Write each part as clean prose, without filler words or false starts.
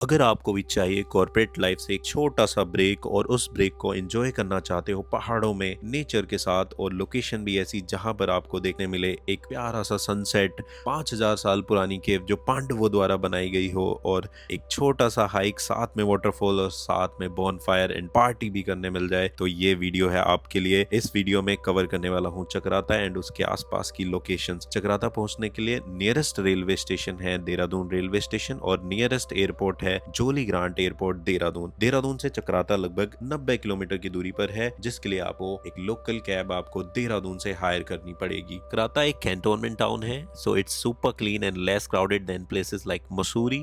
अगर आपको भी चाहिए कॉर्पोरेट लाइफ से एक छोटा सा ब्रेक और उस ब्रेक को एंजॉय करना चाहते हो पहाड़ों में नेचर के साथ और लोकेशन भी ऐसी जहां पर आपको देखने मिले एक प्यारा सा सनसेट 5000 साल पुरानी केव जो पांडवों द्वारा बनाई गई हो और एक छोटा सा हाइक साथ में वाटरफॉल और साथ में बॉन फायर एंड पार्टी भी करने मिल जाए तो ये वीडियो है आपके लिए। इस वीडियो में कवर करने वाला हूँ चक्राता एंड उसके आसपास की लोकेशंस। चक्राता पहुंचने के लिए नियरेस्ट रेलवे स्टेशन है देहरादून रेलवे स्टेशन और नियरेस्ट एयरपोर्ट है जोली ग्रांट एयरपोर्ट देहरादून। देहरादून से चक्राता लगभग 90 किलोमीटर की दूरी पर है जिसके लिए आपको एक लोकल कैब आपको देहरादून से हायर करनी पड़ेगी। चक्राता एक कैंटोनमेंट टाउन है so it's super clean and less crowded than places like Mussoorie.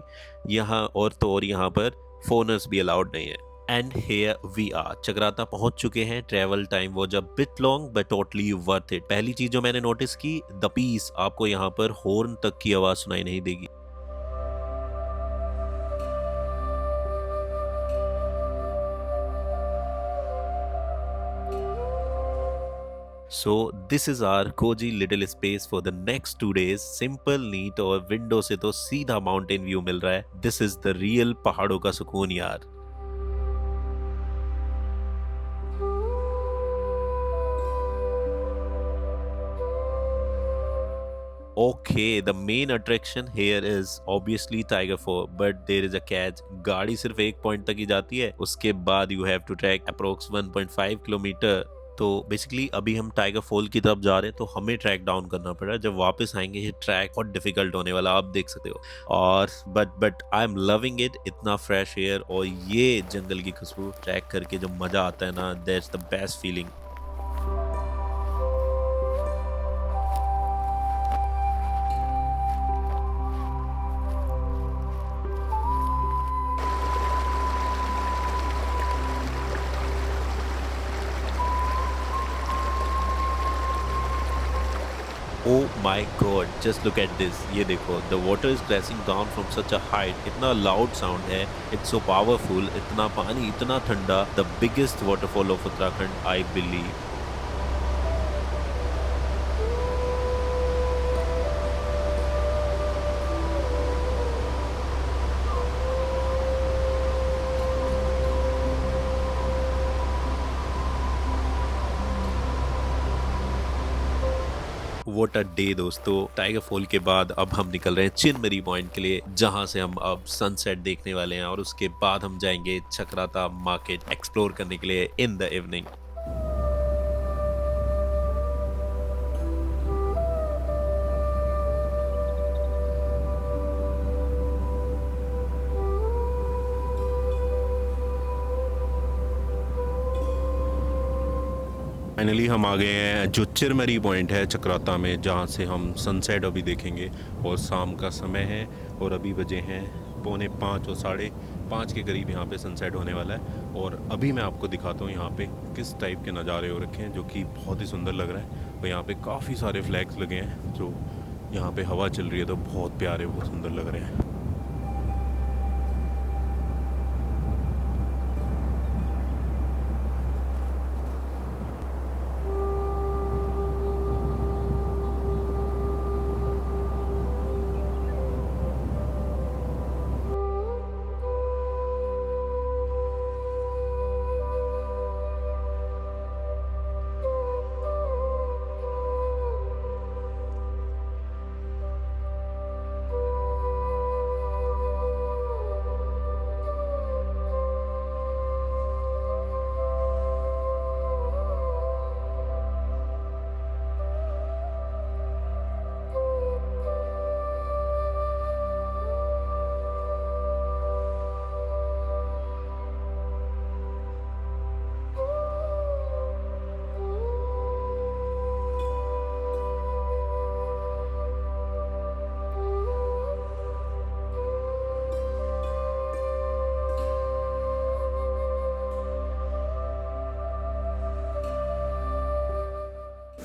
यहाँ और यहाँ पर फोनर्स भी अलाउड नहीं है। And here we are Chakrata पहुंच चुके हैं। ट्रेवल टाइम वो जब bit long but totally worth it. पहली चीज जो मैंने नोटिस की द पीस, आपको यहाँ पर हॉर्न तक की आवाज सुनाई नहीं देगी। So this is our cozy little space for the next 2 days. Simple, neat और विंडो से तो सीधा माउंटेन व्यू मिल रहा है। This is the real पहाड़ों का सुकून यार। Okay, the main attraction here is obviously Tiger Fall, but there is a catch. गाड़ी सिर्फ एक पॉइंट तक ही जाती है, उसके बाद you have to trek approx 1.5 kilometre. तो बेसिकली अभी हम टाइगर फॉल की तरफ जा रहे हैं तो हमें ट्रैक डाउन करना पड़ रहा है। जब वापस आएंगे ये ट्रैक बहुत डिफिकल्ट होने वाला, आप देख सकते हो। और but I am loving it, इतना फ्रेश एयर और ये जंगल की खुशबू, ट्रैक करके जो मजा आता है ना, that's the best feeling. Oh my god, just look at this. ये देखो, the water is crashing down from such a height. इतना लाउड साउंड है, इट्स सो पावरफुल। इतना पानी इतना ठंडा, the biggest waterfall of Uttarakhand I believe. What a day दोस्तों। Tiger fall के बाद अब हम निकल रहे हैं चिनमरी पॉइंट के लिए जहां से हम अब सनसेट देखने वाले हैं और उसके बाद हम जाएंगे चक्राता मार्केट एक्सप्लोर करने के लिए इन द इवनिंग। फाइनली हम आ गए हैं जो चिरमरी पॉइंट है चक्राता में जहाँ से हम सनसेट अभी देखेंगे। और शाम का समय है और अभी बजे हैं 4:45 और 5:30 के करीब यहाँ पे सनसेट होने वाला है। और अभी मैं आपको दिखाता हूँ यहाँ पे किस टाइप के नज़ारे हो रखे हैं जो कि बहुत ही सुंदर लग रहा है। और यहाँ पे काफ़ी सारे फ्लैग्स लगे हैं, जो यहाँ पे हवा चल रही है तो बहुत प्यारे, बहुत सुंदर लग रहे हैं।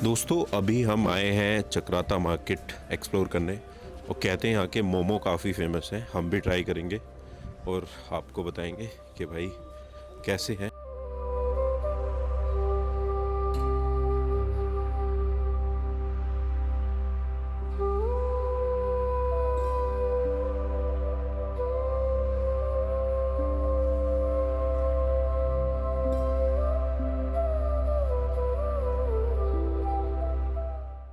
दोस्तों अभी हम आए हैं चक्राता मार्केट एक्सप्लोर करने और कहते हैं यहाँ के मोमो काफ़ी फेमस हैं। हम भी ट्राई करेंगे और आपको बताएंगे कि भाई कैसे हैं।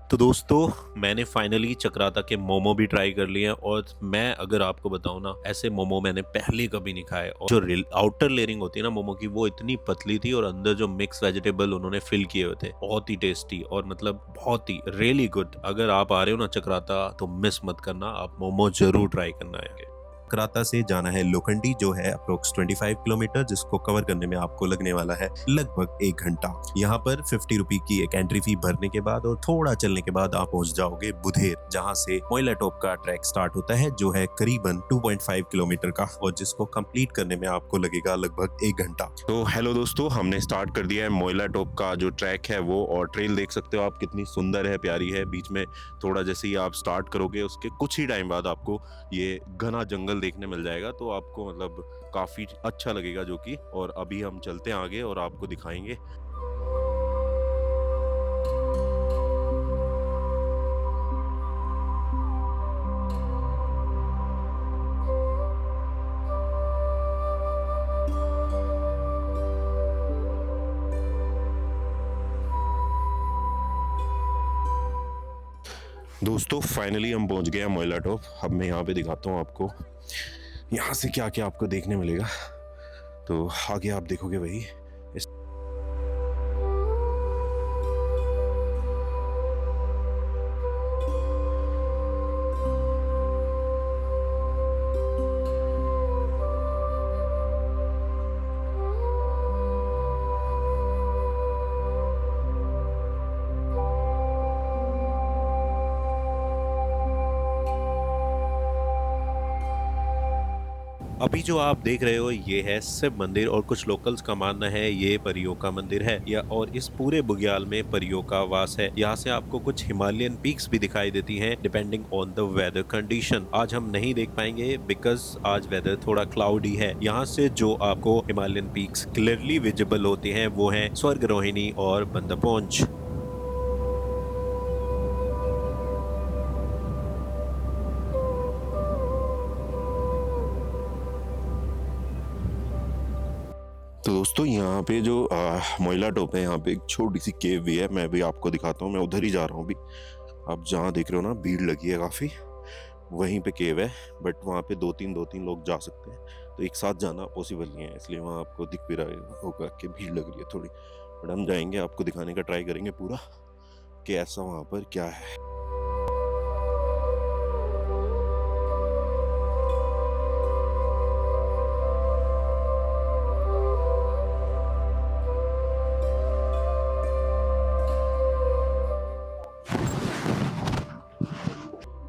तो दोस्तों मैंने फाइनली चक्राता के मोमो भी ट्राई कर लिए हैं और मैं अगर आपको बताऊं ना, ऐसे मोमो मैंने पहले कभी नहीं खाए। और जो आउटर लेयरिंग होती है ना मोमो की, वो इतनी पतली थी और अंदर जो मिक्स वेजिटेबल उन्होंने फिल किए हुए थे, बहुत ही टेस्टी और मतलब बहुत ही रियली गुड। अगर आप आ रहे हो ना चक्राता तो मिस मत करना, आप मोमो जरूर ट्राई करना है। चक्राता से जाना है लोखंडी, जो है अप्रोक्स 25 किलोमीटर, जिसको कवर करने में आपको लगने वाला है लगभग 1 घंटा। यहाँ पर 50 रुपए की एक एंट्री फी भरने के बाद और थोड़ा चलने के बाद आप पहुंच जाओगे बुधेर, जहाँ से मोइला टॉप का ट्रैक स्टार्ट होता है, जो है करीबन 2.5 किलोमीटर का, और जिसको कंप्लीट करने में आपको लगेगा लगभग 1 घंटा। तो हेलो दोस्तों, हमने स्टार्ट कर दिया है मोइला टॉप का जो ट्रैक है वो, और ट्रेल देख सकते हो आप कितनी सुंदर है, प्यारी है। बीच में थोड़ा जैसे ही आप स्टार्ट करोगे उसके कुछ ही टाइम बाद आपको ये घना जंगल देखने मिल जाएगा, तो आपको मतलब काफी अच्छा लगेगा जो कि। और अभी हम चलते हैं आगे और आपको दिखाएंगे। दोस्तों फाइनली हम पहुंच गए हैं मोइला टॉप। अब मैं यहाँ पे दिखाता हूँ आपको यहाँ से क्या क्या आपको देखने मिलेगा, तो आगे आप देखोगे वही। अभी जो आप देख रहे हो ये है शिव मंदिर, और कुछ लोकल्स का मानना है ये परियों का मंदिर है या, और इस पूरे बुग्याल में परियों का वास है। यहाँ से आपको कुछ हिमालयन पीक्स भी दिखाई देती हैं depending on the weather condition. आज हम नहीं देख पाएंगे बिकॉज आज वेदर थोड़ा क्लाउडी है। यहाँ से जो आपको हिमालयन पीक्स क्लियरली विजिबल होते हैं वो हैं स्वर्ग रोहिणी और बंदरपोंच। तो दोस्तों यहाँ पे जो मोइला टॉप है, यहाँ पे एक छोटी सी केव भी है, मैं भी आपको दिखाता हूँ। मैं उधर ही जा रहा हूँ अभी। आप जहाँ देख रहे हो ना भीड़ लगी है काफ़ी, वहीं पे केव है, बट वहाँ पे दो तीन लोग जा सकते हैं, तो एक साथ जाना पॉसिबल नहीं है, इसलिए वहाँ आपको दिख भी रहा होगा कि भीड़ लग रही है थोड़ी। बट हम जाएंगे, आपको दिखाने का ट्राई करेंगे पूरा कि ऐसा वहाँ पर क्या है।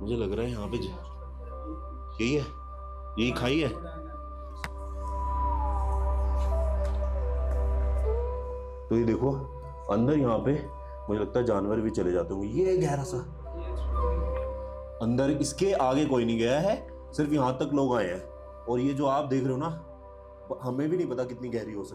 मुझे लग रहा है यहाँ पे यही है, यही खाई है। तो ये देखो अंदर यहाँ पे मुझे लगता है जानवर भी चले जाते होंगे। ये गहरा सा अंदर, इसके आगे कोई नहीं गया है, सिर्फ यहाँ तक लोग आए हैं। और ये जो आप देख रहे हो ना, हमें भी नहीं पता कितनी गहरी हो सकती है।